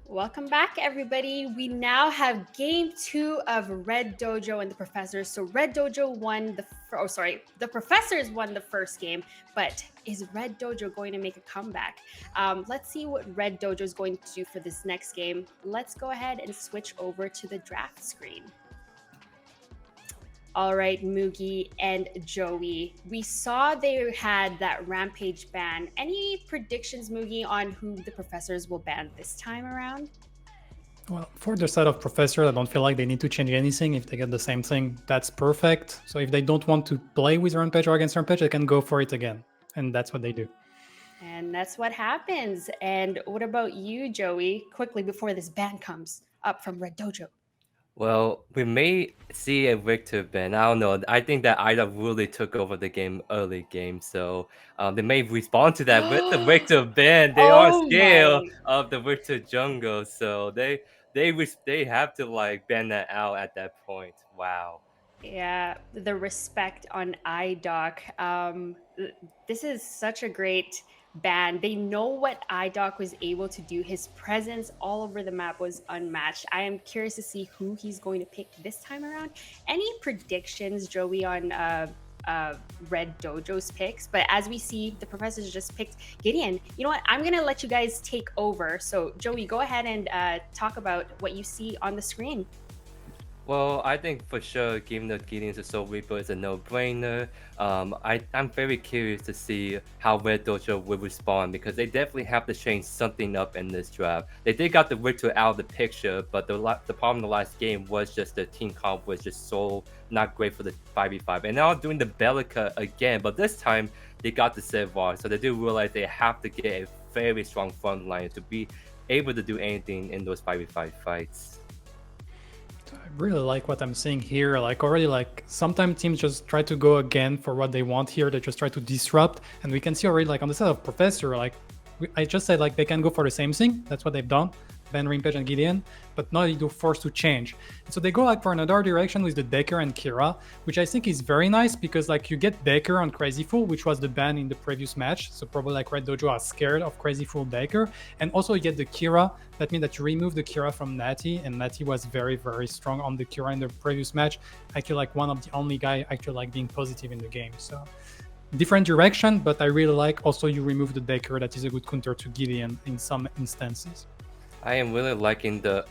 Welcome back, everybody. We now have game 2 of Red Dojo and the Professors. So Red Dojo won the Professors won the first game, but is Red Dojo going to make a comeback? Let's see what Red Dojo is going to do for this next game. Let's go ahead and switch over to the draft screen. All right, Moogie and Joey. We saw they had that Rampage ban. Any predictions, Moogie, on who the Professors will ban this time around? Well, for the side of Professor, I don't feel like they need to change anything. If they get the same thing, that's perfect. So if they don't want to play with Rampage or against Rampage, they can go for it again. And that's what they do. And that's what happens. And what about you, Joey? Quickly before this ban comes up from Red Dojo. Well, we may see a Victor ban. I don't know. I think that Ida really took over the game early game, so they may respond to that with the Victor ban. They are Oh scared my. of the Victor jungle, so they have to like ban that out at that point. Wow. Yeah, the respect on Rdawggg. This is such a great band. They know what Rdawggg was able to do. His presence all over the map was unmatched. I am curious to see who he's going to pick this time around. Any predictions, Joey, on Red Dojo's picks? But as we see, the professors just picked Gideon. You know what? I'm going to let you guys take over. So, Joey, go ahead and talk about what you see on the screen. Well, I think for sure, given that Gideon's a Soul Reaper is a no-brainer. I'm very curious to see how Red Dojo will respond because they definitely have to change something up in this draft. They did got the Victor out of the picture, but the problem in the last game was just the team comp was just so not great for the 5v5. And now doing the Bellica again, but this time they got the Sevvar, so they do realize they have to get a very strong front line to be able to do anything in those 5v5 fights. I really like what I'm seeing here. Like already, like sometimes teams just try to go again for what they want here. They just try to disrupt, and we can see already like on the side of Professor, like I just said, like they can go for the same thing. That's what they've done. Ben, Rampage, and Gideon, but now they're forced to change. And so they go like for another direction with the Decker and Kira, which I think is very nice because like you get Decker on Crazy Fool, which was the ban in the previous match. So probably like Red Dojo are scared of Crazy Fool Decker. And also you get the Kira. That means that you remove the Kira from Natty, and Natty was very, very strong on the Kira in the previous match. Actually like one of the only guy actually like being positive in the game. So different direction, but I really like also you remove the Decker. That is a good counter to Gideon in some instances. I am really liking the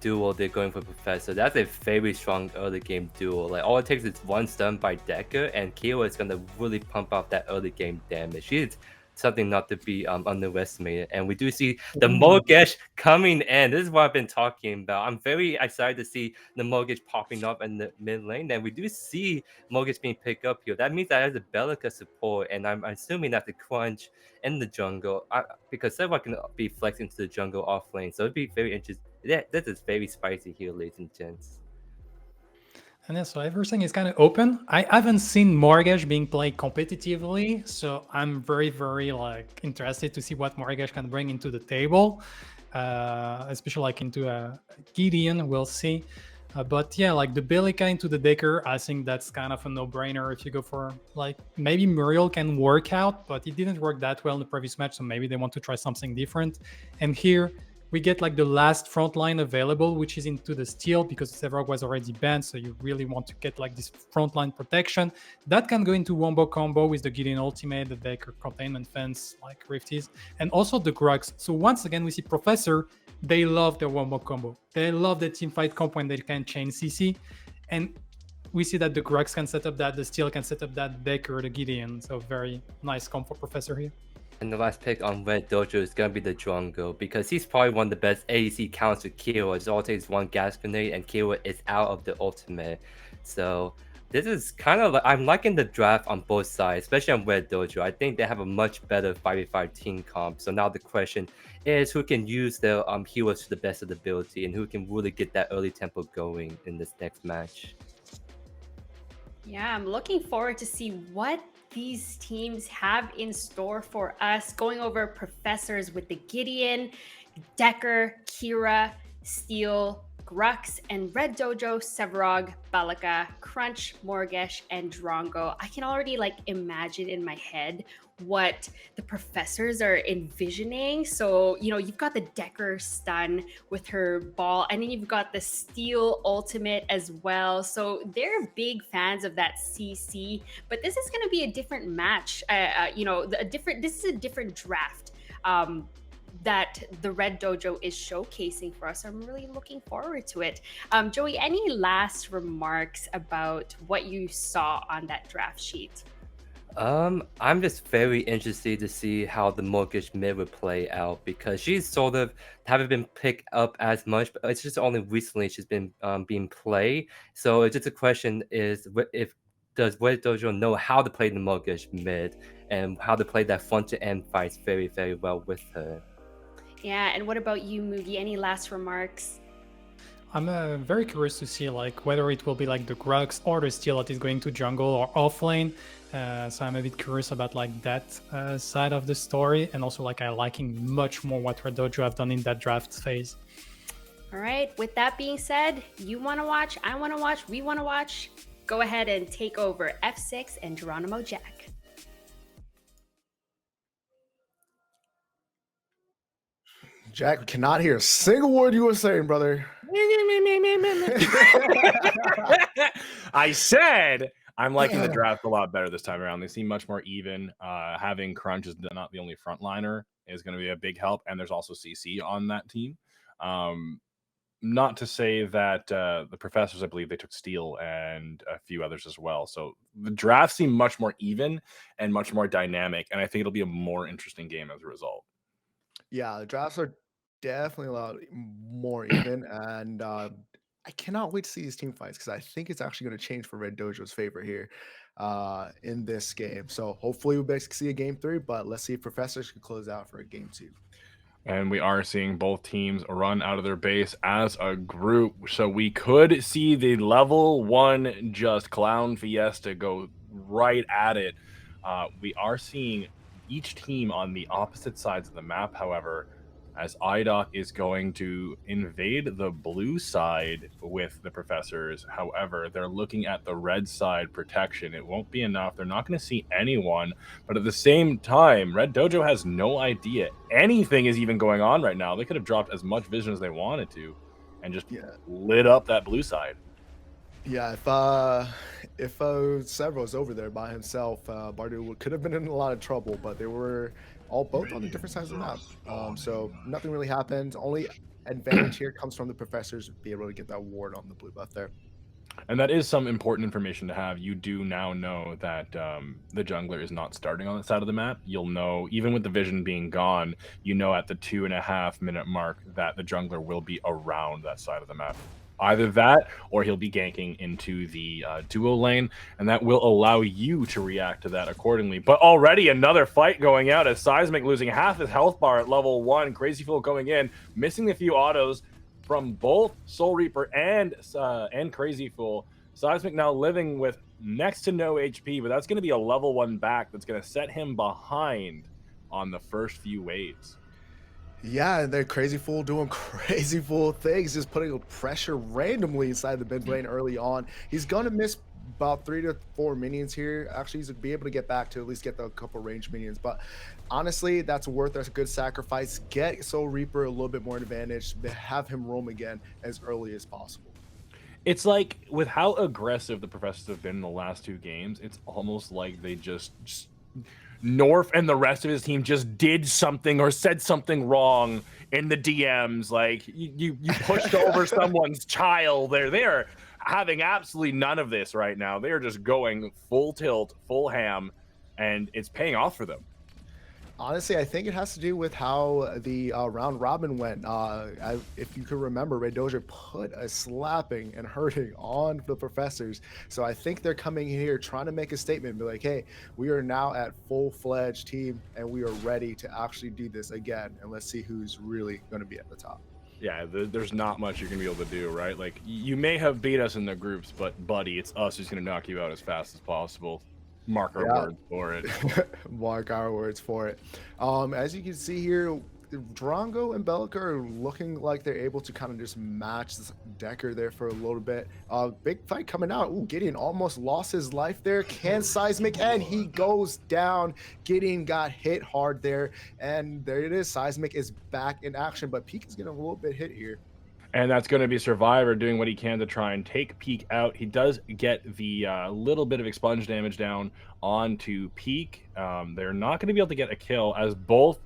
duo they're going for Professor. That's a very strong early game duo. Like all it takes is one stun by Decker, and Kira is gonna really pump out that early game damage. She is something not to be underestimated. And we do see the Mortgage coming in. This is what I've been talking about. I'm very excited to see the Mortgage popping up in the mid lane. And we do see Mortgage being picked up here. That means that has a Bellica support, and I'm assuming that the Crunch in the jungle, because Sevilla can be flexed into the jungle off lane. So it'd be very interesting. Yeah, this is very spicy here, ladies and gents. And yeah, so everything is kind of open. I haven't seen Mortgage being played competitively, so I'm very, very like interested to see what Mortgage can bring into the table, especially like into Gideon. We'll see. But yeah, like the Bellica into the Decker, I think that's kind of a no-brainer if you go for like maybe Muriel can work out, but it didn't work that well in the previous match, so maybe they want to try something different. And here we get like the last front line available, which is into the steel because Sevrock was already banned. So you really want to get like this front line protection. That can go into wombo combo with the Gideon ultimate, the Decker containment fence, like Rifties, and also the Grugs. So once again, we see Professor, they love the wombo combo. They love the team fight comp when they can chain CC. And we see that the Grugs can set up that, the steel can set up that, Decker, the Gideon. So very nice comp for Professor here. And the last pick on Red Dojo is going to be the Drongo because he's probably one of the best ADC counts with Kira. It all takes one gas grenade and Kira is out of the ultimate. So this is kind of like, I'm liking the draft on both sides, especially on Red Dojo. I think they have a much better 5v5 team comp. So now the question is who can use their heroes to the best of the ability and who can really get that early tempo going in this next match. Yeah, I'm looking forward to see what these teams have in store for us. Going over professors with the Gideon, Decker, Kira, Steel, Grux, and Red Dojo, Sevarog, Balaka, Crunch, Morgesh, and Drongo. I can already like imagine in my head what the professors are envisioning. So, you know, you've got the Decker stun with her ball, and then you've got the Steel ultimate as well. So they're big fans of that CC, but this is going to be a different match. This is a different draft. That the Red Dojo is showcasing for us. I'm really looking forward to it. Joey, any last remarks about what you saw on that draft sheet? I'm just very interested to see how the mortgage mid would play out because she's sort of haven't been picked up as much, but it's just only recently she's been being played. So it's just a question is if does Red Dojo know how to play the mortgage mid and how to play that front to end fights very, very well with her. Yeah, and what about you, Mugi? Any last remarks? I'm very curious to see like whether it will be like the Grux or the Steel that is going to jungle or offlane. So I'm a bit curious about like that side of the story, and also like I liking much more what Red Dojo have done in that draft phase. All right. With that being said, you want to watch, I want to watch, we want to watch. Go ahead and take over F6 and Geronimo Jack. Jack, we cannot hear a single word you were saying, brother. I said I'm liking the draft a lot better this time around. They seem much more even. Having Crunch is not the only frontliner is going to be a big help, and there's also CC on that team. Not to say that the professors, I believe they took Steel and a few others as well. So the draft seemed much more even and much more dynamic, and I think it'll be a more interesting game as a result. Yeah, the drafts are definitely a lot more even, and I cannot wait to see these team fights because I think it's actually going to change for Red Dojo's favor here in this game. So hopefully we basically see a game 3, but let's see if professors can close out for a game 2. And we are seeing both teams run out of their base as a group. So we could see the level 1 just Clown Fiesta go right at it. We are seeing each team on the opposite sides of the map, however, as Rdawggg is going to invade the blue side with the professors. However, they're looking at the red side protection. It won't be enough. They're not going to see anyone. But at the same time, Red Dojo has no idea anything is even going on right now. They could have dropped as much vision as they wanted to and just lit up that blue side. Yeah, if Sever was over there by himself, Bardu could have been in a lot of trouble, but they were all both on the different sides of the map. So nothing really happened. Only advantage here comes from the professors be able to get that ward on the blue buff there. And that is some important information to have. You do now know that the jungler is not starting on that side of the map. You'll know, even with the vision being gone, you know at the 2.5 minute mark that the jungler will be around that side of the map. Either that, or he'll be ganking into the duo lane, and that will allow you to react to that accordingly. But already another fight going out as Seismic losing half his health bar at level 1. Crazy Fool going in, missing a few autos from both Soul Reaper and Crazy Fool. Seismic now living with next to no HP, but that's going to be a level 1 back that's going to set him behind on the first few waves. Yeah, they're Crazy Fool doing Crazy Fool things, just putting pressure randomly inside the mid lane early on. He's going to miss about 3 to 4 minions here. Actually, he's going to be able to get back to at least get the couple range minions. But honestly, that's worth a good sacrifice. Get Soul Reaper a little bit more advantage, have him roam again as early as possible. It's like, with how aggressive the professors have been in the last 2 games, it's almost like they just North and the rest of his team just did something or said something wrong in the DMs. Like you pushed over someone's child. They're having absolutely none of this right now. They're just going full tilt, full ham, and it's paying off for them. Honestly, I think it has to do with how the round robin went. If you can remember, Red Dojo put a slapping and hurting on the professors. So I think they're coming here trying to make a statement, be like, hey, we are now at full-fledged team and we are ready to actually do this again. And let's see who's really going to be at the top. Yeah, there's not much you're going to be able to do, right? Like, you may have beat us in the groups, but buddy, it's us who's going to knock you out as fast as possible. Mark our words for it. Mark our words for it. As you can see here, Drongo and Bellica are looking like they're able to kind of just match Decker there for a little bit. Big fight coming out. Ooh, Gideon almost lost his life there. Can Seismic, and he goes down. Gideon got hit hard there, and there it is. Seismic is back in action, but Peak is getting a little bit hit here. And that's going to be Survivor doing what he can to try and take Peak out. He does get the little bit of expunge damage down onto Peak. They're not going to be able to get a kill, as both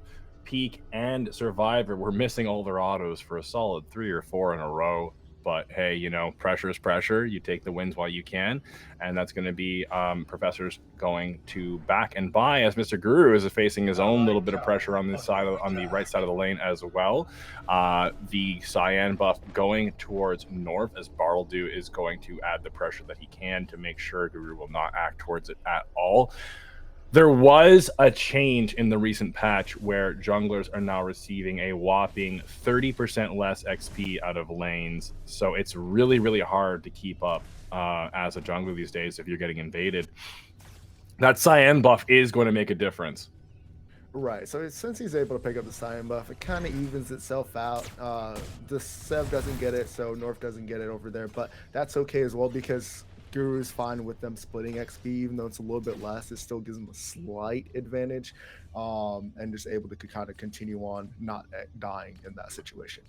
Peak and Survivor were missing all their autos for a solid 3 or 4 in a row. But hey, you know, pressure is pressure. You take the wins while you can. And that's going to be Professor's going to back and buy, as Mr. Guru is facing his own little bit of pressure on this side, on the right side of the lane as well. The Cyan buff going towards North, as Barldu is going to add the pressure that he can to make sure Guru will not act towards it at all. There was a change in the recent patch where junglers are now receiving a whopping 30% less XP out of lanes. So it's really, really hard to keep up as a jungler these days if you're getting invaded. That Cyan buff is going to make a difference. Right, so since he's able to pick up the Cyan buff, it kind of evens itself out. The Sev doesn't get it, so North doesn't get it over there, but that's okay as well, because Guru is fine with them splitting XP, even though it's a little bit less. It still gives them a slight advantage, and just able to kind of continue on not dying in that situation.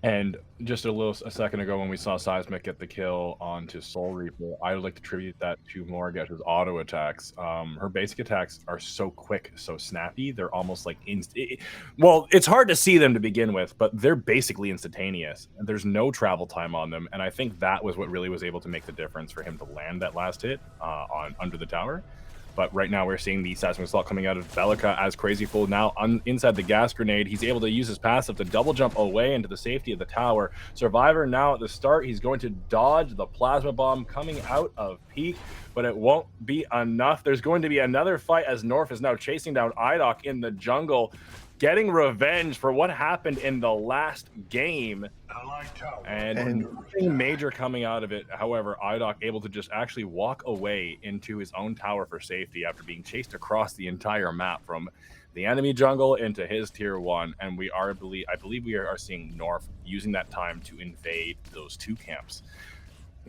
And just a second ago, when we saw Seismic get the kill onto Soul Reaper, I would like to attribute that to Morgash's auto attacks. Her basic attacks are so quick, so snappy. They're almost like well, it's hard to see them to begin with, but they're basically instantaneous. And there's no travel time on them, and I think that was what really was able to make the difference for him to land that last hit on under the tower. But right now we're seeing the Seismic Assault coming out of Bellica as Crazy Fool now inside the gas grenade. He's able to use his passive to double jump away into the safety of the tower. Survivor now at the start. He's going to dodge the plasma bomb coming out of Peak, but it won't be enough. There's going to be another fight as North is now chasing down Rdawggg in the jungle, getting revenge for what happened in the last game. And nothing major coming out of it. However, Rdawggg able to just actually walk away into his own tower for safety after being chased across the entire map from the enemy jungle into his tier 1. And I believe we are seeing North using that time to invade those 2 camps.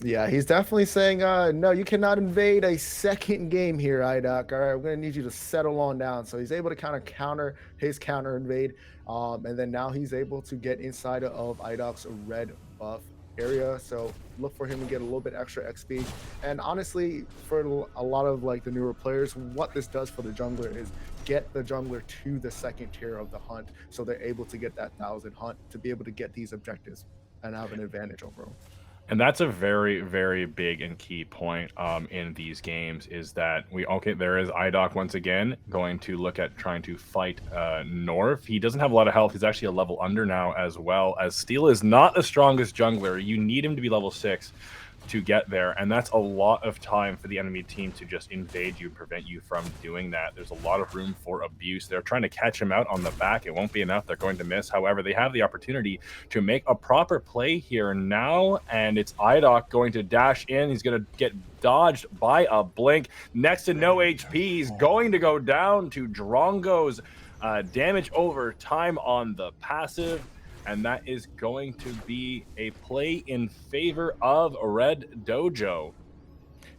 Yeah, he's definitely saying, no, you cannot invade a second game here, Rdawggg. All right, we're going to need you to settle on down. So he's able to kind of counter his counter invade. And then now he's able to get inside of Rdawgg's red buff area. So look for him to get a little bit extra XP. And honestly, for a lot of like the newer players, what this does for the jungler is get the jungler to the second tier of the hunt. So they're able to get that 1,000 hunt to be able to get these objectives and have an advantage over them. And that's a very, very big and key point in these games, is that there is Rdawggg once again going to look at trying to fight North. He doesn't have a lot of health. He's actually a level under now, as well, as Steel is not the strongest jungler. You need him to be level 6 to get there, and that's a lot of time for the enemy team to just invade you and prevent you from doing that. There's a lot of room for abuse. They're trying to catch him out on the back. It won't be enough. They're going to miss. However, they have the opportunity to make a proper play here now, and it's Rdawggg going to dash in. He's going to get dodged by a blink. Next to no HP. He's going to go down to Drongo's damage over time on the passive. And that is going to be a play in favor of Rdawggg.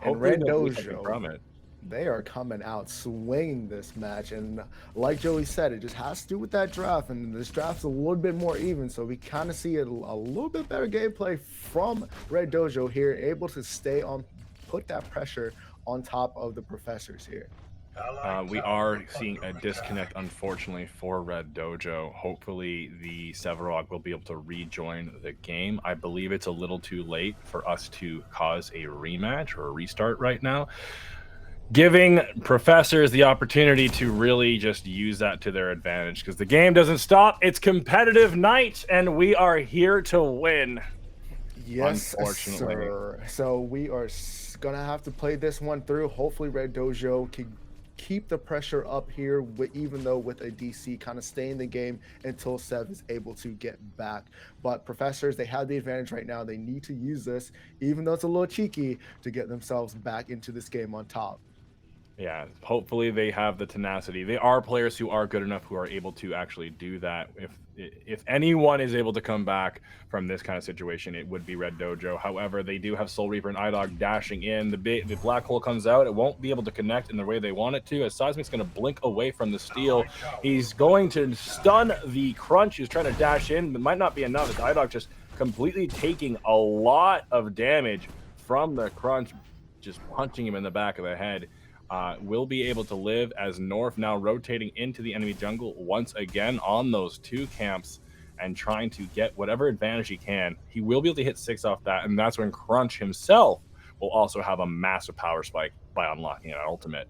And Rdawggg from it. They are coming out swinging this match, and like Joey said, it just has to do with that draft, and this draft's a little bit more even, so we kind of see a little bit better gameplay from Rdawggg here, able to stay on, put that pressure on top of the professors here. We are seeing a disconnect, unfortunately, for Rdawggg. Hopefully, the Sevarog will be able to rejoin the game. I believe it's a little too late for us to cause a rematch or a restart right now, giving professors the opportunity to really just use that to their advantage, because the game doesn't stop. It's competitive night, and we are here to win. Yes, sir. So we are going to have to play this one through. Hopefully, Rdawggg can keep the pressure up here, even though with a DC, kind of stay in the game until Sev is able to get back. But professors, they have the advantage right now. They need to use this, even though it's a little cheeky, to get themselves back into this game on top. Yeah, hopefully they have the tenacity. They are players who are good enough who are able to actually do that. If anyone is able to come back from this kind of situation, it would be Rdawggg. However, they do have Soul Reaper and Rdawggg dashing in. The black hole comes out. It won't be able to connect in the way they want it to, as Seismic's going to blink away from the steal. He's going to stun the Crunch. He's trying to dash in, but might not be enough. As Rdawggg just completely taking a lot of damage from the Crunch, just punching him in the back of the head. Will be able to live as North now rotating into the enemy jungle once again on those 2 camps and trying to get whatever advantage he can. He will be able to hit 6 off that, and that's when Crunch himself will also have a massive power spike by unlocking an ultimate.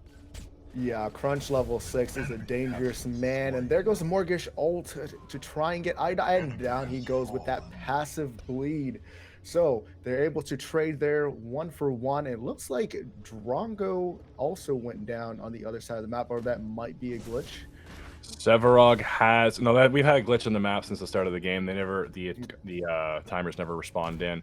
Yeah, Crunch level 6 is a dangerous man, and there goes Morgish ult to try and get Rdawggg, and down he goes with that passive bleed. So they're able to trade there 1 for 1. It looks like Rdawggg also went down on the other side of the map, or that might be a glitch. Rdawggg has we've had a glitch in the map since the start of the game. They never the timers never respond in.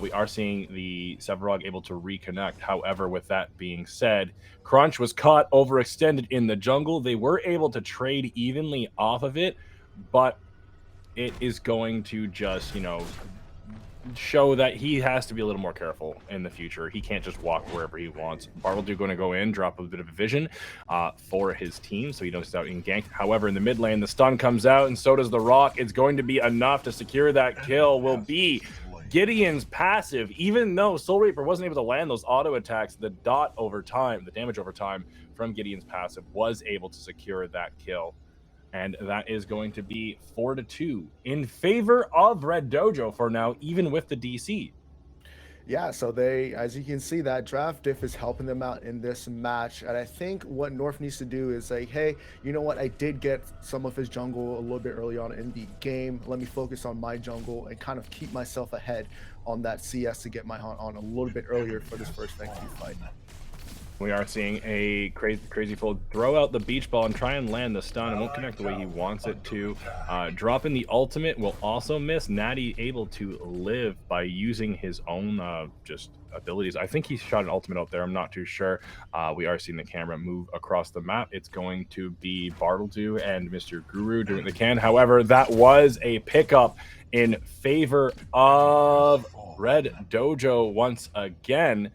We are seeing the Rdawggg able to reconnect. However, with that being said, Crunch was caught overextended in the jungle. They were able to trade evenly off of it, but it is going to just show that he has to be a little more careful in the future. He can't just walk wherever he wants. Rdawggg going to go in, drop a bit of vision for his team, so he knows he's out in ganked. However, in the mid lane, the stun comes out, and so does the rock. It's going to be enough to secure that kill. Will be Gideon's passive. Even though Soul Reaper wasn't able to land those auto attacks, the damage over time from Gideon's passive was able to secure that kill. And that is going to be 4-2 in favor of Rdawggg for now, even with the DC. Yeah, so they, as you can see, that draft diff is helping them out in this match. And I think what North needs to do is say, hey, you know what? I did get some of his jungle a little bit early on in the game. Let me focus on my jungle and kind of keep myself ahead on that CS to get my hunt on a little bit earlier for this first Fang Tooth fight. We are seeing a crazy fool throw out the beach ball and try and land the stun. It won't connect the way he wants it to. Dropping the ultimate will also miss. Natty able to live by using his own just abilities. I think he shot an ultimate out there. I'm not too sure. We are seeing the camera move across the map. It's going to be Rdawggg and Mr. Guru doing what they can. However, that was a pickup in favor of Rdawggg once again.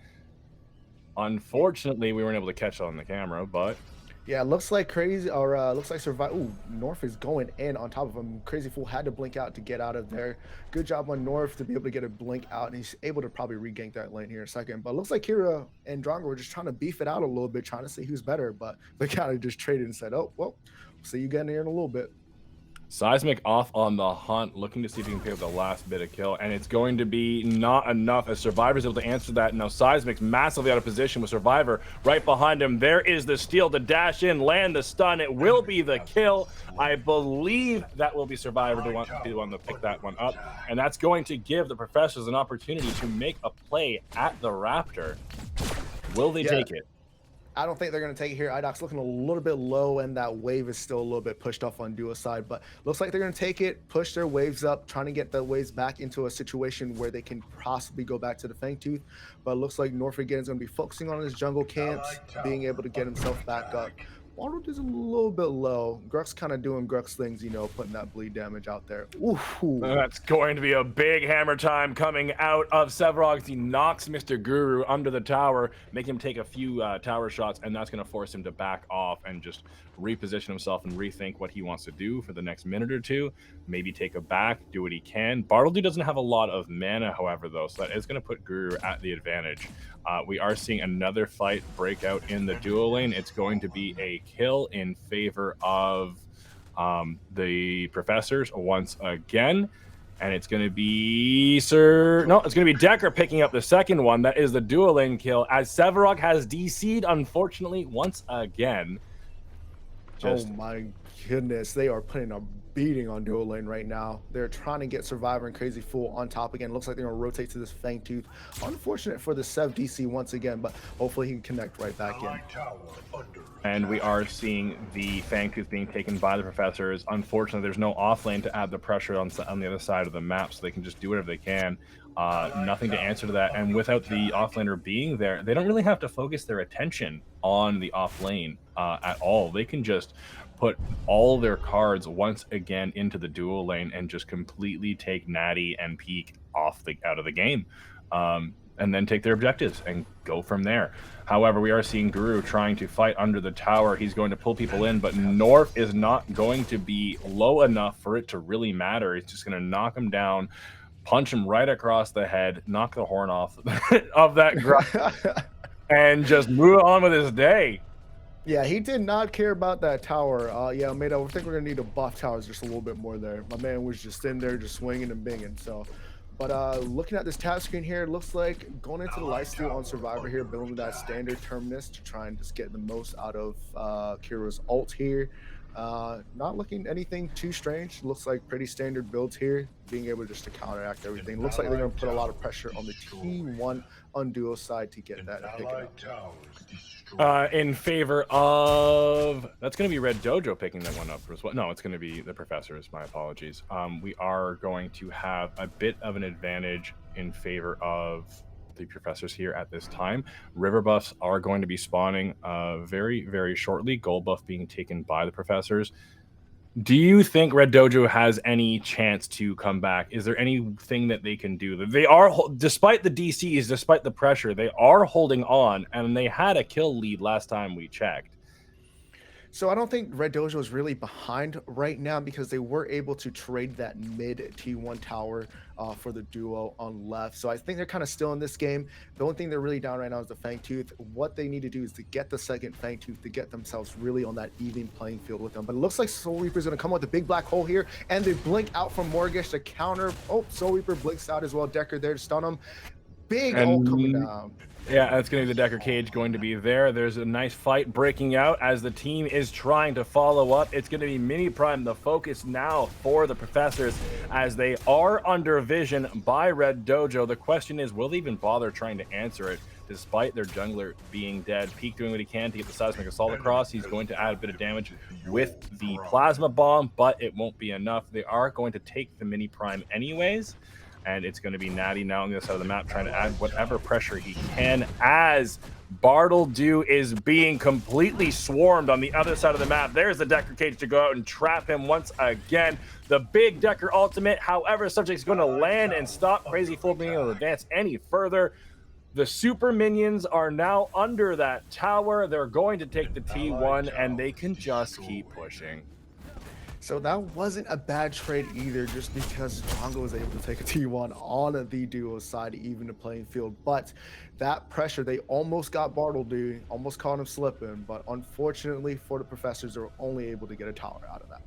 Unfortunately, we weren't able to catch on the camera, but yeah, looks like looks like Survive. Ooh, North is going in on top of him. Crazy Fool had to blink out to get out of there. Good job on North to be able to get a blink out, and he's able to probably regank that lane here in a second. But looks like Kira and Rdawggg were just trying to beef it out a little bit, trying to see who's better. But they kind of just traded and said, oh, well, see you again here in a little bit. Seismic off on the hunt, looking to see if he can pick up the last bit of kill, and it's going to be not enough as Survivor's able to answer that. Now Seismic's massively out of position with Survivor right behind him. There is the steal to dash in, land the stun. It will be the kill. I believe that will be Survivor to be the one to pick that one up, and that's going to give the Professors an opportunity to make a play at the Raptor. Will they take it? I don't think they're going to take it here. Rdawgg's looking a little bit low, and that wave is still a little bit pushed off on Duo's side. But looks like they're going to take it, push their waves up, trying to get the waves back into a situation where they can possibly go back to the Fang Tooth. But it looks like North again is going to be focusing on his jungle camps, being able to get himself back up. Rdawggg is a little bit low. Gruck's kind of doing Gruck's things, putting that bleed damage out there. Ooh. That's going to be a big hammer time coming out of Rdawggg. He knocks Mr. Guru under the tower, making him take a few tower shots, and that's going to force him to back off and just reposition himself and rethink what he wants to do for the next minute or two. Maybe take a back, do what he can. Rdawggg doesn't have a lot of mana, however, though, so that is going to put Guru at the advantage. We are seeing another fight break out in the duo lane. It's going to be a kill in favor of the Professors once again. And it's going to be it's going to be Decker picking up the second one. That is the duo lane kill, as Rdawggg has DC'd, unfortunately, once again. Oh my goodness, they are putting a beating on duo lane right now. They're trying to get Survivor and Crazy Fool on top again. Looks like they're going to rotate to this Fangtooth. Unfortunate for the Sev DC once again, but hopefully he can connect right back in. And we are seeing the Fangtooth being taken by the Professors. Unfortunately, there's no off lane to add the pressure on the other side of the map, so they can just do whatever they can. Nothing to answer to that. And without the offlaner being there, they don't really have to focus their attention on the off lane at all. They can just put all their cards once again into the dual lane and just completely take Natty and Peak out of the game. And then take their objectives and go from there. However, we are seeing Guru trying to fight under the tower. He's going to pull people in, but North is not going to be low enough for it to really matter. He's just going to knock him down, punch him right across the head, knock the horn off of that grunt, and just move on with his day. Yeah, he did not care about that tower. Yeah, mate, I think we're going to need to buff towers just a little bit more there. My man was just in there just swinging and binging, so... But looking at this tab screen here, it looks like going into the lifesteal on Survivor here, building that standard Terminus to try and just get the most out of Kira's ult here. Not looking anything too strange. Looks like pretty standard builds here, being able just to counteract everything. Looks like they're going to put a lot of pressure on the T1 on duo side to get that and pick it up. In favor of... That's going to be Rdawggg picking that one up as well. No, it's going to be the Professors. My apologies. We are going to have a bit of an advantage in favor of the Professors here at this time. River buffs are going to be spawning very, very shortly. Gold buff being taken by the Professors. Do you think Rdawggg has any chance to come back? Is there anything that they can do? They are, despite the DCs, despite the pressure, they are holding on, and they had a kill lead last time we checked. So I don't think Rdawggg is really behind right now because they were able to trade that mid T1 tower for the duo on left. So I think they're kind of still in this game. The only thing they're really down right now is the Fangtooth. What they need to do is to get the second Fangtooth to get themselves really on that even playing field with them. But it looks like Soul Reaper's going to come with a big black hole here, and they blink out from Morgish to counter. Oh, Soul Reaper blinks out as well. Decker there to stun him. Big ult coming down. Yeah, that's going to be the Decker Cage going to be there. There's a nice fight breaking out as the team is trying to follow up. It's going to be Mini Prime, the focus now for the Professors as they are under vision by Rdawggg. The question is, will they even bother trying to answer it despite their jungler being dead? Peak doing what he can to get the Seismic Assault across. He's going to add a bit of damage with the Plasma Bomb, but it won't be enough. They are going to take the Mini Prime anyways. And it's going to be Natty now on the other side of the map trying to add whatever pressure he can as Rdawggg is being completely swarmed on the other side of the map. There's the Decker Cage to go out and trap him once again. The big Decker ultimate, however, subject's going to land and stop Crazy Fool being able to advance any further. The super minions are now under that tower. They're going to take the T1 and they can just keep pushing. So that wasn't a bad trade either, just because Django was able to take a T1 on the duo side, even the playing field. But that pressure, they almost got Rdawggg, almost caught him slipping. But unfortunately for the Professors, they were only able to get a tower out of that.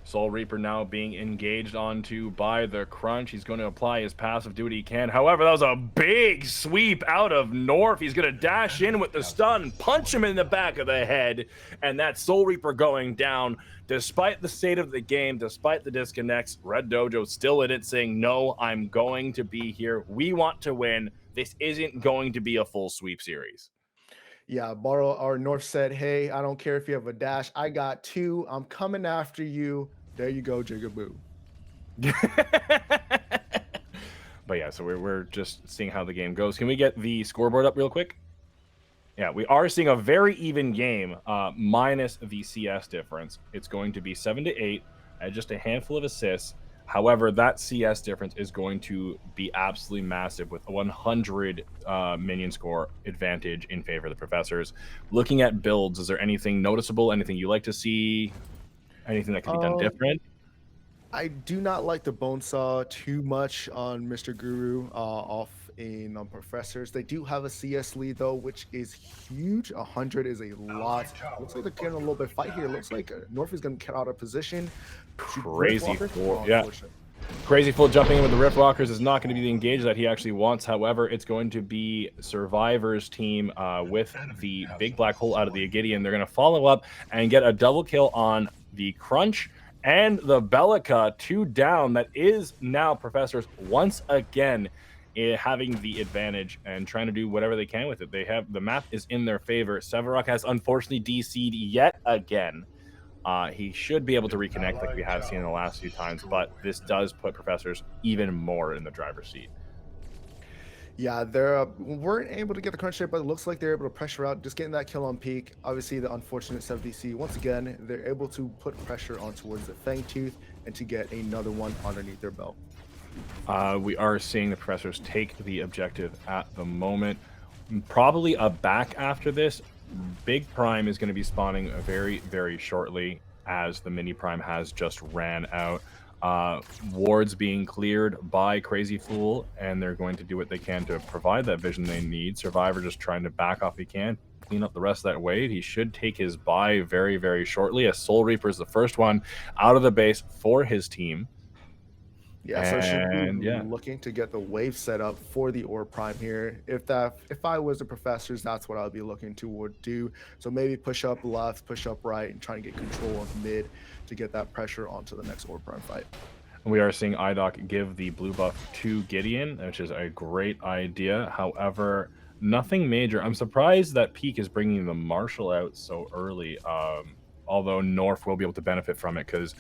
Soul Reaper now being engaged onto by the Crunch. He's going to apply his passive, do what he can. However, that was a big sweep out of North. He's going to dash in with the stun, punch him in the back of the head, and that Soul Reaper going down. Despite the state of the game, despite the disconnects, Rdawggg still in it saying, no, I'm going to be here. We want to win. This isn't going to be a full sweep series. Yeah, Borrow or North said, hey, I don't care if you have a dash. I got two. I'm coming after you. There you go, Jigaboo. But yeah, so we're just seeing how the game goes. Can we get the scoreboard up real quick? Yeah, we are seeing a very even game, minus the CS difference. It's going to be 7-8 at just a handful of assists. However, that CS difference is going to be absolutely massive with a 100 minion score advantage in favor of the Professors. Looking at builds, is there anything noticeable, anything you like to see, anything that can be done different? I do not like the bone saw too much on Mr. Guru off in Professors. They do have a CS lead though, which is huge. 100 is a lot. Looks like they're getting a little bit of fight here. Looks like North is going to get out of position. Crazy Fool, yeah. Crazy Fool jumping in with the Riftwalkers is not going to be the engage that he actually wants. However, it's going to be Survivor's team with the big black hole out of the Agidian. They're going to follow up and get a double kill on the Crunch and the Bellica 2 down. That is now Professors once again having the advantage and trying to do whatever they can with it. They have the map is in their favor. Sevarok has unfortunately DC'd yet again. He should be able to reconnect like we have seen in the last few times, but this does put Professors even more in the driver's seat. Yeah, they weren't able to get the crunch there, but it looks like they're able to pressure out, just getting that kill on Peak. Obviously, the unfortunate 7DC. Once again, they're able to put pressure on towards the Fang Tooth and to get another one underneath their belt. We are seeing the Professors take the objective at the moment. Probably a back after this. Big Prime is going to be spawning very, very shortly, as the Mini Prime has just ran out. Wards being cleared by Crazy Fool, and they're going to do what they can to provide that vision they need. Survivor just trying to back off if he can, clean up the rest of that wave. He should take his buy very, very shortly, as Soul Reaper is the first one out of the base for his team. Yeah, so should be yeah, looking to get the wave set up for the Orb Prime here. If I was the Professors, that's what I would be looking to do. So maybe push up left, push up right, and try and get control of mid to get that pressure onto the next Orb Prime fight. We are seeing Rdawggg give the blue buff to Gideon, which is a great idea. However, nothing major. I'm surprised that Peak is bringing the Marshal out so early, although North will be able to benefit from it because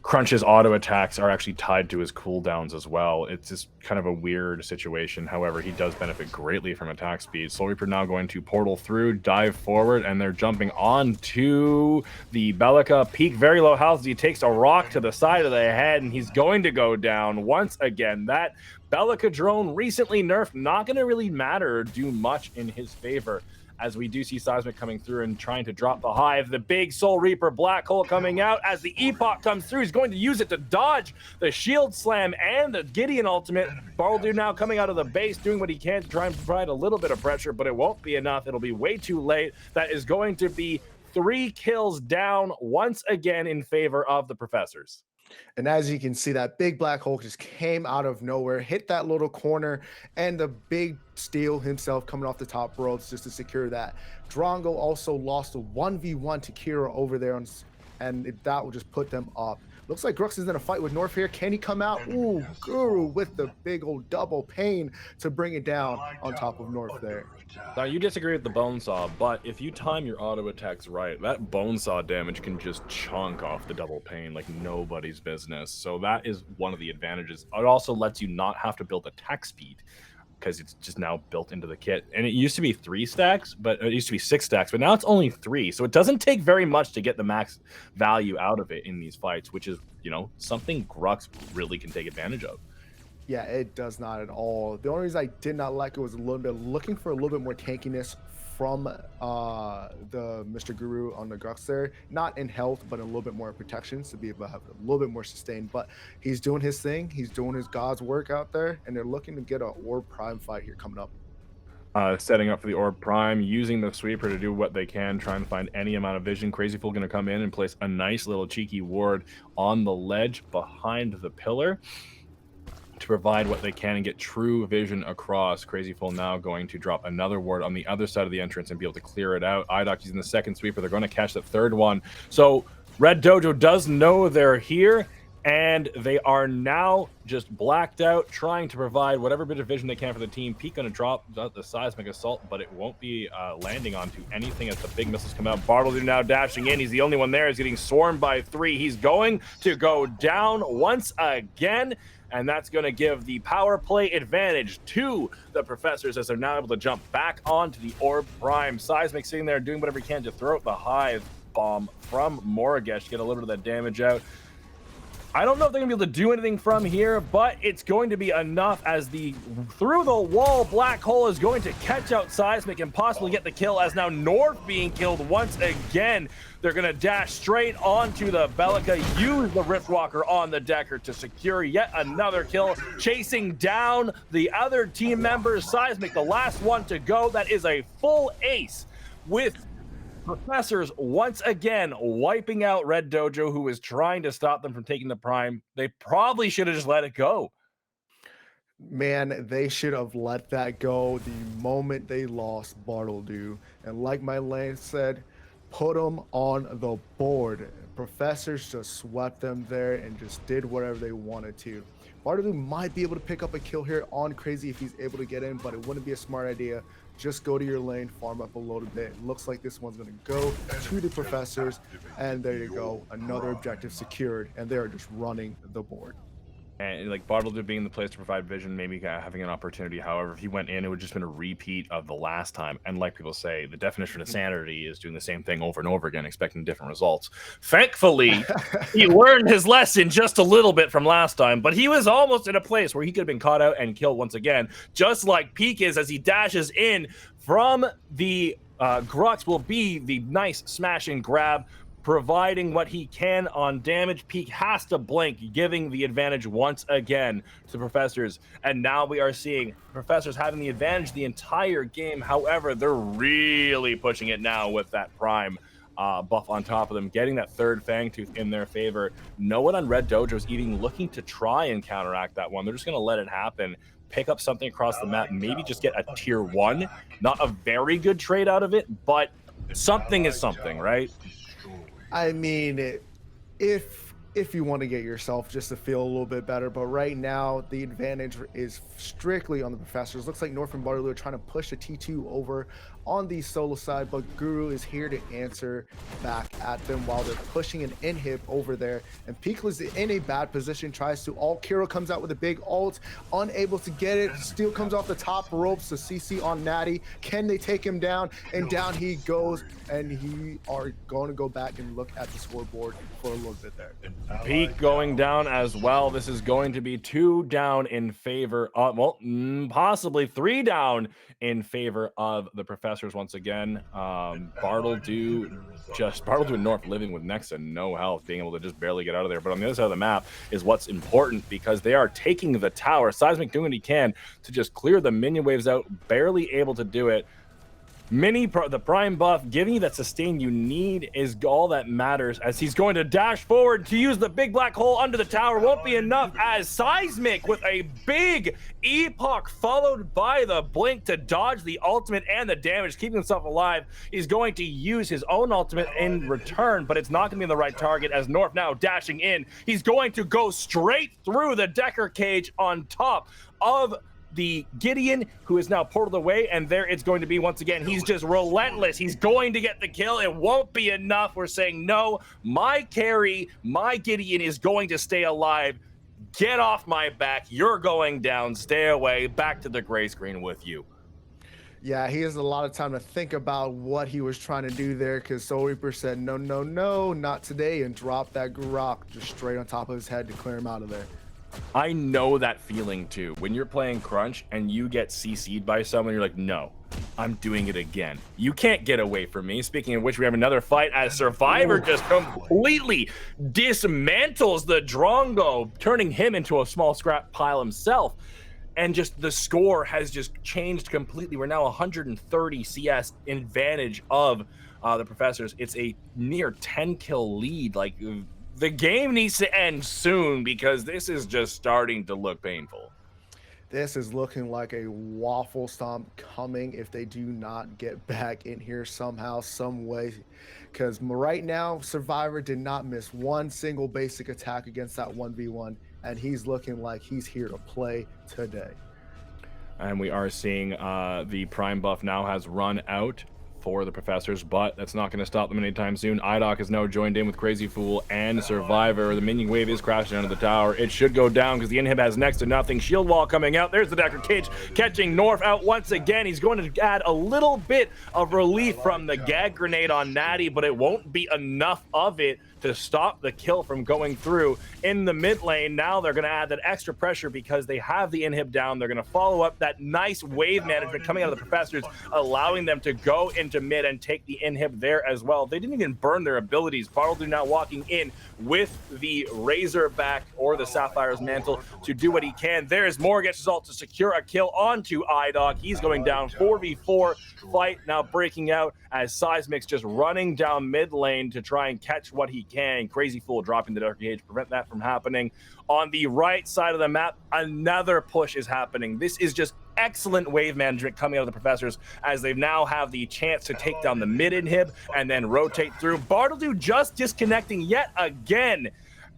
Crunch's auto attacks are actually tied to his cooldowns as well. It's just kind of a weird situation. However, he does benefit greatly from attack speed. Soul Reaper now going to portal through, dive forward, and they're jumping on to the Bellica. Peak very low health as he takes a rock to the side of the head, and he's going to go down once again. That Bellica drone recently nerfed, not going to really matter or do much in his favor, as we do see Seismic coming through and trying to drop the hive. The big Soul Reaper Black Hole coming out as the Epoch comes through. He's going to use it to dodge the Shield Slam and the Gideon ultimate. Baldur now coming out of the base, doing what he can to try and provide a little bit of pressure, but it won't be enough. It'll be way too late. That is going to be 3 kills down once again in favor of the Professors. And as you can see, that big black hole just came out of nowhere, hit that little corner, and the big Steel himself coming off the top ropes just to secure that. Rdawggg also lost a 1v1 to Kira over there, and that will just put them up. Looks like Grux is in a fight with North here. Can he come out? Ooh, Guru with the big old double pain to bring it down on top of North there. Now, you disagree with the Bonesaw, but if you time your auto attacks right, that Bonesaw damage can just chunk off the double pain like nobody's business. So that is one of the advantages. It also lets you not have to build attack speed, because it's just now built into the kit. And it used to be 3 stacks, but it used to be 6 stacks, but now it's only 3. So it doesn't take very much to get the max value out of it in these fights, which is, something Grux really can take advantage of. Yeah, it does not at all. The only reason I did not like it was a little bit looking for a little bit more tankiness from the Mr. Guru on the Grux there. Not in health, but a little bit more protection to be able to have a little bit more sustain. But he's doing his thing. He's doing his God's work out there, and they're looking to get an Orb Prime fight here coming up. Setting up for the Orb Prime, using the Sweeper to do what they can, trying to find any amount of vision. Crazy Fool going to come in and place a nice little cheeky ward on the ledge behind the pillar to provide what they can and get true vision across. Crazy Fool now going to drop another ward on the other side of the entrance and be able to clear it out. Rdawggg using the second Sweeper. They're going to catch the third one. So Red Dojo does know they're here, and they are now just blacked out, trying to provide whatever bit of vision they can for the team. Peak going to drop the Seismic Assault, but it won't be landing onto anything as the big missiles come out. Bartleby now dashing in. He's the only one there. He's getting swarmed by 3. He's going to go down once again, and that's going to give the power play advantage to the Professors as they're now able to jump back onto the Orb Prime. Seismic sitting there doing whatever he can to throw out the Hive Bomb from Morigesh to get a little bit of that damage out. I don't know if they're going to be able to do anything from here, but it's going to be enough as the through-the-wall black hole is going to catch out Seismic and possibly get the kill, as now North being killed once again. They're going to dash straight onto the Bellica, use the Riftwalker on the Decker to secure yet another kill, chasing down the other team members. Seismic, the last one to go. That is a full ace, with Professors once again wiping out Red Dojo, who is trying to stop them from taking the Prime. They probably should have just let it go. Man, they should have let that go the moment they lost Bartleby. And like my lane said, put them on the board. Professors just swept them there and just did whatever they wanted to. Rdawggg might be able to pick up a kill here on Crazy if he's able to get in, but it wouldn't be a smart idea. Just go to your lane, farm up a little bit. It looks like this one's going to go to the Professors, and there you go. Another objective secured, and they're just running the board. And like Rdawggg being the place to provide vision, maybe having an opportunity. However, if he went in, it would just been a repeat of the last time. And like people say, the definition of sanity is doing the same thing over and over again, expecting different results. Thankfully, he learned his lesson just a little bit from last time, but he was almost in a place where he could have been caught out and killed once again, just like Peak is as he dashes in from the Grux. Will be the nice smash and grab, providing what he can on damage. Peak has to blink, giving the advantage once again to the Professors. And now we are seeing Professors having the advantage the entire game. However, they're really pushing it now with that Prime buff on top of them, getting that third Fang Tooth in their favor. No one on Rdawggg is even looking to try and counteract that one. They're just going to let it happen, pick up something across the map, maybe just get a tier 1. Not a very good trade out of it, but something is something, right? I mean, if you want to get yourself just to feel a little bit better, but right now the advantage is strictly on the Professors. Looks like North and Rdawggg are trying to push a T2 over on the solo side, but Guru is here to answer back at them while they're pushing an inhib over there. And Peak is in a bad position, tries to ult. Kiro comes out with a big ult, unable to get it. Steel comes off the top ropes to CC on Natty. Can they take him down? And down he goes, and he are going to go back and look at the scoreboard for a little bit there. Peak going down as well. This is going to be 2 down in favor of, well, possibly 3 down in favor of the Professors once again. Rdawggg and North living with next to no health, being able to just barely get out of there. But on the other side of the map is what's important, because they are taking the tower. Seismic doing what he can to just clear the minion waves out, barely able to do it. The Prime buff, giving you that sustain you need, is all that matters, as he's going to dash forward to use the big black hole under the tower. Won't be enough, as Seismic with a big epoch followed by the blink to dodge the ultimate and the damage, keeping himself alive. He's going to use his own ultimate in return, but it's not going to be in the right target, as North now dashing in. He's going to go straight through the Decker cage on top of the Gideon, who is now portaled away, and there it's going to be once again. He's just relentless. He's going to get the kill. It won't be enough. We're saying, no, my carry, my Gideon is going to stay alive. Get off my back. You're going down. Stay away. Back to the gray screen with you. Yeah, he has a lot of time to think about what he was trying to do there, because Soul Reaper said, no, no, no, not today, and dropped that Grok just straight on top of his head to clear him out of there. I know that feeling too. When you're playing Crunch and you get CC'd by someone, you're like, no, I'm doing it again. You can't get away from me. Speaking of which, we have another fight as Survivor just completely dismantles the Rdawggg, turning him into a small scrap pile himself. And just the score has just changed completely. We're now 130 CS advantage of the Professors. It's a near 10 kill lead. Like, the game needs to end soon, because this is just starting to look painful. This is looking like a waffle stomp coming if they do not get back in here somehow, some way. Because right now, Survivor did not miss one single basic attack against that 1v1, and he's looking like he's here to play today. And we are seeing the Prime buff now has run out for the Professors, but that's not going to stop them anytime soon. Rdawggg has now joined in with Crazy Fool and Survivor. The minion wave is crashing under the tower. It should go down because the inhib has next to nothing. Shield wall coming out. There's the Decker cage catching North out once again. He's going to add a little bit of relief from the gag grenade on Natty, but it won't be enough of it to stop the kill from going through in the mid lane. Now they're going to add that extra pressure because they have the inhib down. They're going to follow up that nice wave management coming out of the Professors, allowing them to go into mid and take the inhib there as well. They didn't even burn their abilities. Rdawggg now walking in with the Razorback or the Sapphire's Mantle to do what he can. There's Morgesh's ult to secure a kill onto Rdawggg. He's going down. 4v4 fight now breaking out as Seismic's just running down mid lane to try and catch what he can. Crazy Fool dropping the Dark Cage, prevent that from happening. On the right side of the map, another push is happening. This is just excellent wave management coming out of the Professors as they now have the chance to take down the mid inhib and then rotate through. Rdawggg just disconnecting yet again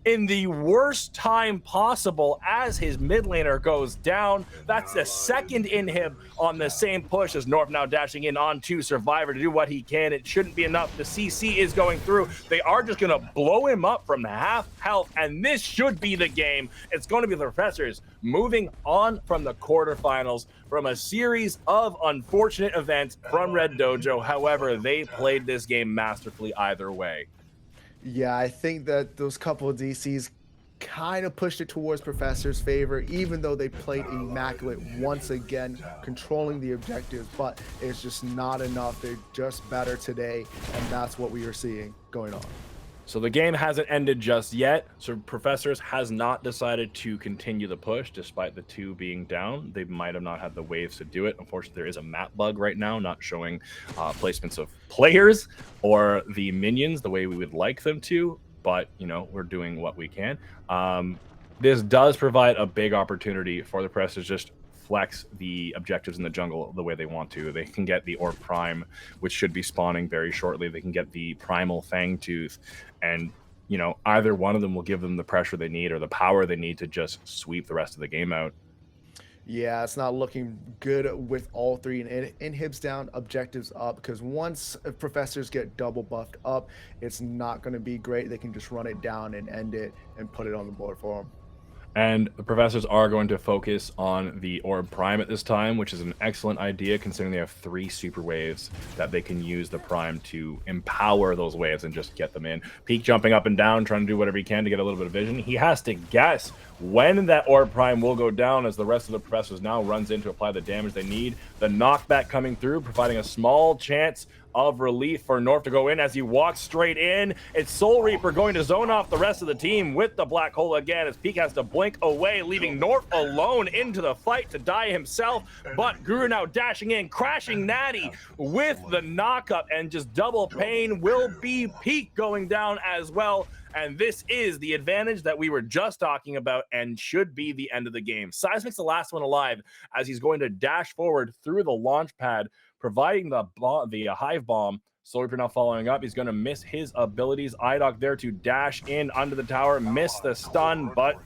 in the worst time possible as his mid laner goes down. That's the second inhib on the same push as North now dashing in onto Survivor to do what he can. It shouldn't be enough. The CC is going through. They are just going to blow him up from half health, and this should be the game. It's going to be the Professors moving on from the quarterfinals from a series of unfortunate events from Rdawggg. However, they played this game masterfully either way. Yeah, I think that those couple of DCs kind of pushed it towards Professor's favor, even though they played immaculate once again, controlling the objectives, but it's just not enough. They're just better today, and that's what we are seeing going on. So the game hasn't ended just yet. So Professors has not decided to continue the push despite the 2 being down. They might have not had the waves to do it. Unfortunately, there is a map bug right now, not showing placements of players or the minions the way we would like them to. But, you know, we're doing what we can. This does provide a big opportunity for the Professors just flex the objectives in the jungle the way they want to. They can get the Orb Prime, which should be spawning very shortly. They can get the Primal Fangtooth, and you know, either one of them will give them the pressure they need or the power they need to just sweep the rest of the game out. Yeah, it's not looking good with all 3 and inhibs down, objectives up, because once Professors get double buffed up, it's not going to be great. They can just run it down and end it and put it on the board for them. And the Professors are going to focus on the Orb Prime at this time, which is an excellent idea considering they have 3 super waves that they can use the Prime to empower those waves and just get them in. Peak jumping up and down, trying to do whatever he can to get a little bit of vision. He has to guess when that Orb Prime will go down as the rest of the Professors now runs in to apply the damage they need. The knockback coming through, providing a small chance of relief for North to go in as he walks straight in. It's Soul Reaper going to zone off the rest of the team with the black hole again as Peak has to blink away, leaving North alone into the fight to die himself. But Guru now dashing in, crashing Natty with the knockup, and just double pain will be Peak going down as well. And this is the advantage that we were just talking about and should be the end of the game. Seismic's the last one alive as he's going to dash forward through the launch pad, providing the Hive Bomb. Soul Reaper now following up. He's going to miss his abilities. Rdawggg there to dash in under the tower, miss the stun, but,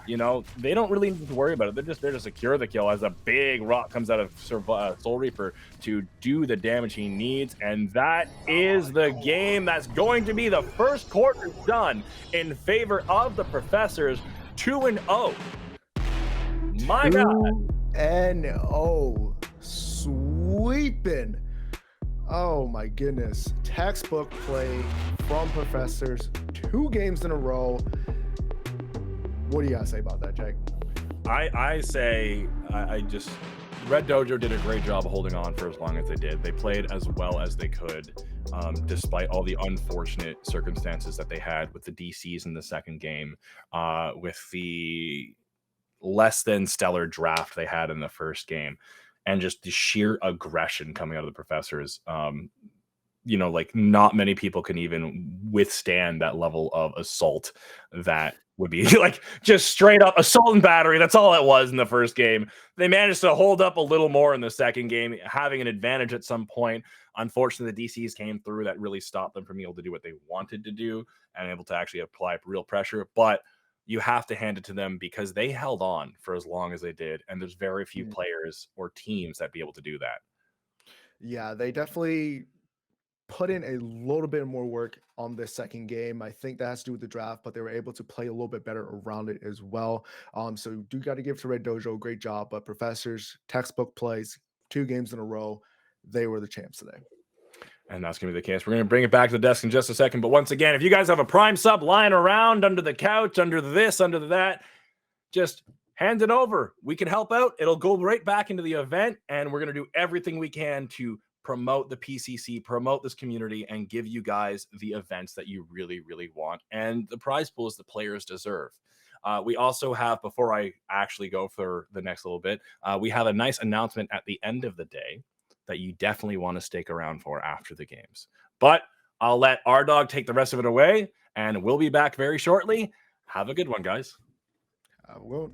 you know, they don't really need to worry about it. They're just there to secure the kill as a big rock comes out of Soul Reaper to do the damage he needs. And that is the game. That's going to be the first quarter done in favor of the Professors. 2-0. My God. 2-0. Sweeping. Oh my goodness. Textbook play from Professors. 2 games in a row. What do you gotta say about that, Jake? I say Rdawggg did a great job of holding on for as long as they did. They played as well as they could, despite all the unfortunate circumstances that they had with the DCs in the second game, with the less than stellar draft they had in the first game, and just the sheer aggression coming out of the Professors. You know, like not many people can even withstand that level of assault that would be like just straight up assault and battery. That's all it was in the first game. They managed to hold up a little more in the second game, having an advantage at some point. Unfortunately, the DCs came through that really stopped them from being able to do what they wanted to do and able to actually apply real pressure. But you have to hand it to them because they held on for as long as they did. And there's very few players or teams that be able to do that. Yeah, they definitely put in a little bit more work on this second game. I think that has to do with the draft, but they were able to play a little bit better around it as well. So do got to give to Rdawggg, great job. But Professors, textbook plays, 2 games in a row. They were the champs today. And that's going to be the case. We're going to bring it back to the desk in just a second. But once again, if you guys have a Prime sub lying around under the couch, under this, under that, just hand it over. We can help out. It'll go right back into the event. And we're going to do everything we can to promote the PCC, promote this community, and give you guys the events that you really, really want. And the prize pools the players deserve. We also have, before I actually go for the next little bit, we have a nice announcement at the end of the day that you definitely want to stick around for after the games. But I'll let Rdawggg take the rest of it away, and we'll be back very shortly. Have a good one, guys. I won't.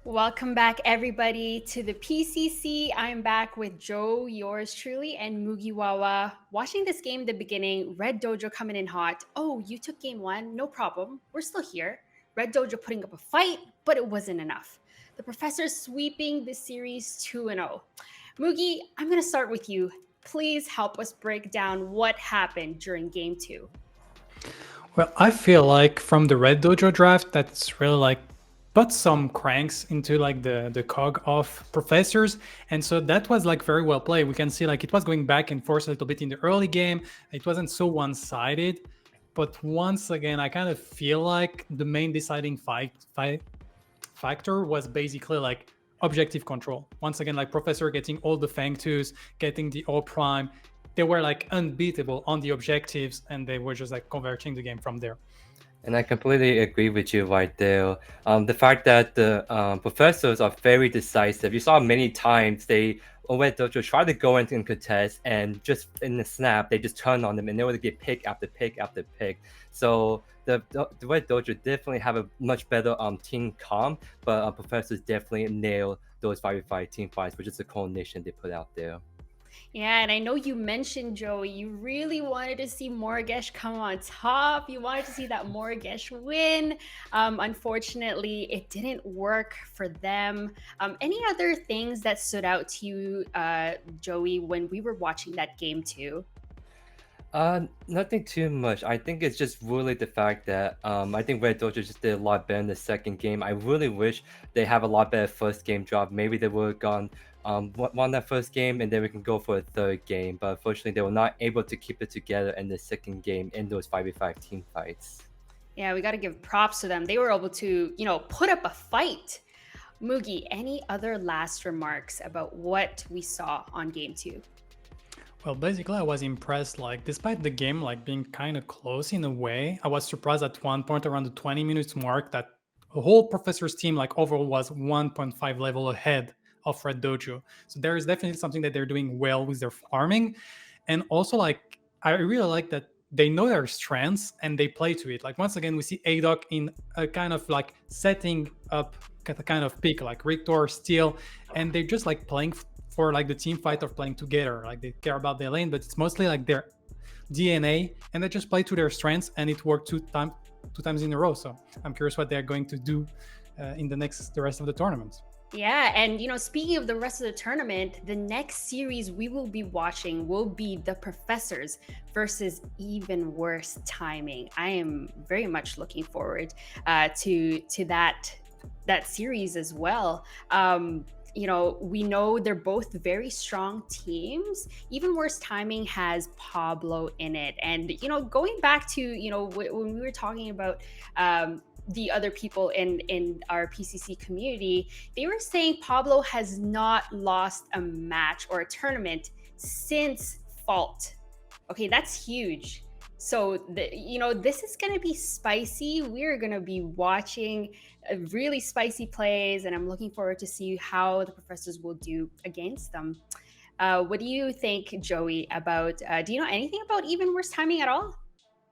Welcome back, everybody, to the PCC. I'm back with Joe, yours truly, and Mugiwawa. Watching this game, the beginning, Red Dojo coming in hot. Oh, you took game one? No problem. We're still here. Red Dojo putting up a fight, but it wasn't enough. The professor sweeping the series 2-0. Mugi, I'm going to start with you. Please help us break down what happened during game two. Well, I feel like from the Red Dojo draft, that's really like put some cranks into like the cog of professors, and so that was like very well played. We can see like it was going back and forth a little bit in the early game. It wasn't so one-sided, but once again, I kind of feel like the main deciding factor was basically like objective control. Once again, like Professor getting all the Fang 2s, getting the O Prime, they were like unbeatable on the objectives, and they were just like converting the game from there. And I completely agree with you right there. The fact that the professors are very decisive. You saw many times they Red Dojo try to go in and contest, and just in the snap, they just turn on them, and they would get pick after pick after pick. So the Red Dojo definitely have a much better team comp, but professors definitely nail those 5v5 team fights, which is the coordination they put out there. Yeah, and I know you mentioned, Joey, you really wanted to see Morgesh come on top. You wanted to see that Morgesh win. Unfortunately, it didn't work for them. Any other things that stood out to you, Joey, when we were watching that game too? Nothing too much. I think it's just really the fact that I think Red Dojo just did a lot better in the second game. I really wish they have a lot better first game drop. Maybe they would have gone won that first game, and then we can go for a third game. But unfortunately, they were not able to keep it together in the second game in those 5v5 team fights. Yeah, we got to give props to them. They were able to, put up a fight. Mugi, any other last remarks about what we saw on game two? Well, basically, I was impressed. Like, despite the game like being kind of close in a way, I was surprised at one point around the 20 minutes mark that the whole Professor's team, like overall, was 1.5 level ahead of Red Dojo. So there is definitely something that they're doing well with their farming, and also like I really like that they know their strengths and they play to it. Like once again, we see Rdawggg in a kind of like setting up kind of pick like Rictor, Steel, and they're just like playing for like the team fight of playing together. Like they care about their lane, but it's mostly like their DNA, and they just play to their strengths, and it worked two times in a row. So I'm curious what they're going to do in the rest of the tournament. Yeah, and speaking of the rest of the tournament, the next series we will be watching will be the Professors versus Even Worse Timing. I am very much looking forward to that series as well. We know they're both very strong teams. Even Worse Timing has Pablo in it, and going back to when we were talking about the other people in our PCC community, they were saying Pablo has not lost a match or a tournament since Fault. Okay, that's huge. So this is going to be spicy. We're going to be watching really spicy plays, and I'm looking forward to see how the Professors will do against them. What do you think, Joey, about do you know anything about Even Worse Timing at all?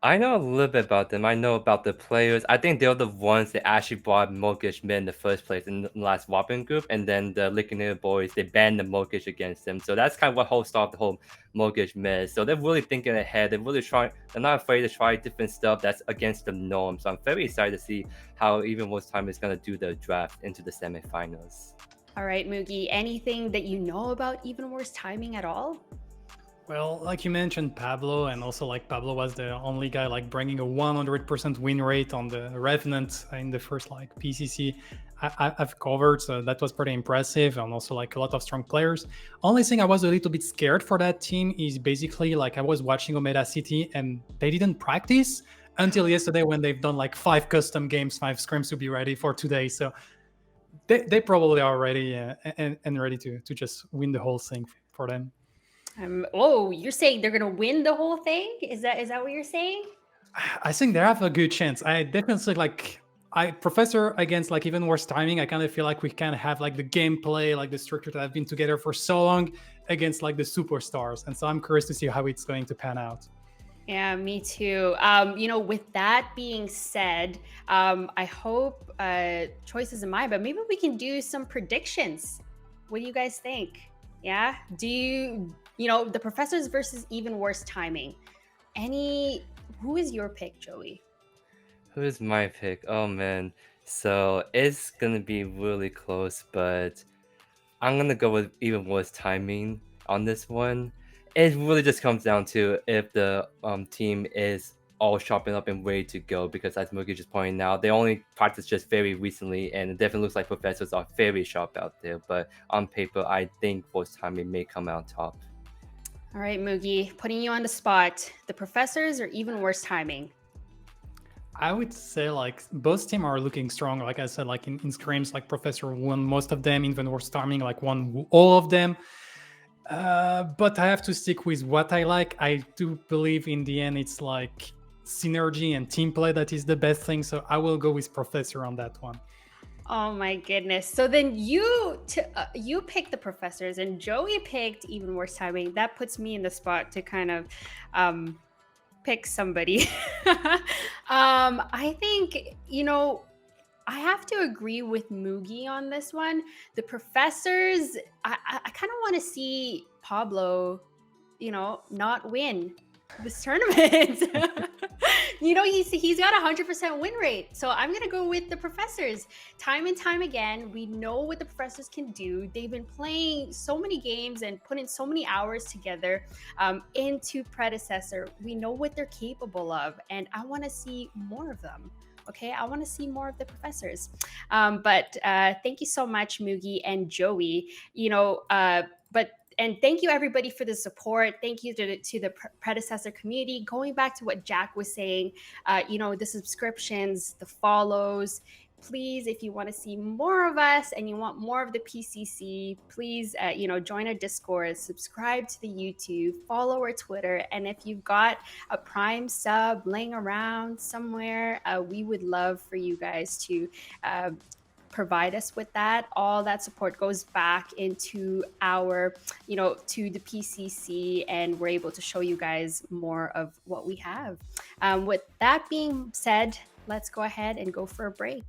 I know a little bit about them. I know about the players. I think they're the ones that actually brought Mokish Mid in the first place in the last Whopping group, and then the Lickinator boys, they banned the Mokish against them. So that's kind of what holds off the whole Mokish Mid. So they're really thinking ahead. They're not afraid to try different stuff that's against the norm. So I'm very excited to see how Even Worse Time is going to do the draft into the semifinals. All right, Mugi, anything that you know about Even Worse Timing at all? Well, like you mentioned, Pablo, and also like Pablo was the only guy like bringing a 100% win rate on the Revenant in the first like PCC I've covered, so that was pretty impressive, and also like a lot of strong players. Only thing I was a little bit scared for that team is basically like I was watching Omeda City and they didn't practice until yesterday when they've done like 5 custom games, 5 scrims to be ready for today. So they probably are ready and ready to just win the whole thing for them. You're saying they're gonna win the whole thing? Is that what you're saying? I think they have a good chance. I definitely like Professor against like Even Worse Timing. I kind of feel like we can have like the gameplay, like the structure that have been together for so long against like the superstars, and so I'm curious to see how it's going to pan out. Yeah, me too. With that being said, I hope choice isn't mine, but maybe we can do some predictions. What do you guys think? Yeah. The professors versus even worse timing. Who is your pick, Joey? Who's my pick? Oh man. So it's gonna be really close, but I'm gonna go with even worse timing on this one. It really just comes down to if the team is all sharpened up and ready to go, because as Mookie just pointed out, they only practiced just very recently, and it definitely looks like professors are very sharp out there. But on paper, I think worse timing may come out top. All right, Moogie, putting you on the spot. The professors or even worse timing? I would say like both team are looking strong. Like I said, like in scrims, like Professor won most of them, even worse timing, like won all of them. But I have to stick with what I like. I do believe in the end it's like synergy and team play that is the best thing. So I will go with Professor on that one. Oh my goodness. So then you picked the professors and Joey picked even worse timing. That puts me in the spot to kind of pick somebody. I think, I have to agree with Moogie on this one. The professors, I kind of want to see Pablo, not win this tournament. He's got a 100% win rate. So I'm gonna go with the professors. Time and time again, we know what the professors can do. They've been playing so many games and putting so many hours together into predecessor. We know what they're capable of, and I want to see more of them. Okay, I want to see more of the professors. But thank you so much, Moogie and Joey. And thank you everybody for the support. Thank you to the predecessor community. Going back to what Jack was saying, the subscriptions, the follows. Please, if you want to see more of us and you want more of the PCC, please, join our Discord, subscribe to the YouTube, follow our Twitter, and if you've got a Prime sub laying around somewhere, we would love for you guys to provide us with that. All that support goes back into to the PCC, and we're able to show you guys more of what we have. With that being said, let's go ahead and go for a break.